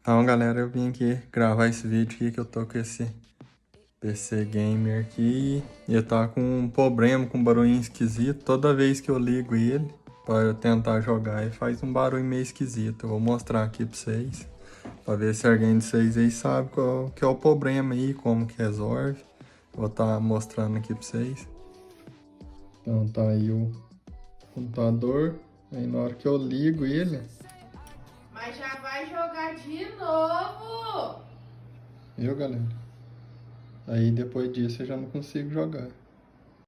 Então, galera, eu vim aqui gravar esse vídeo aqui que eu tô com esse PC Gamer aqui. E ele tá com um problema, com um barulhinho esquisito. Toda vez que eu ligo ele para tentar jogar, ele faz um barulho meio esquisito. Eu vou mostrar aqui pra vocês, pra ver se alguém de vocês aí sabe qual que é o problema aí, como que resolve. Vou estar mostrando aqui pra vocês. Então tá aí o computador. Aí na hora que eu ligo ele... Mas já vai jogar de novo! Viu, galera? Aí depois disso eu já não consigo jogar.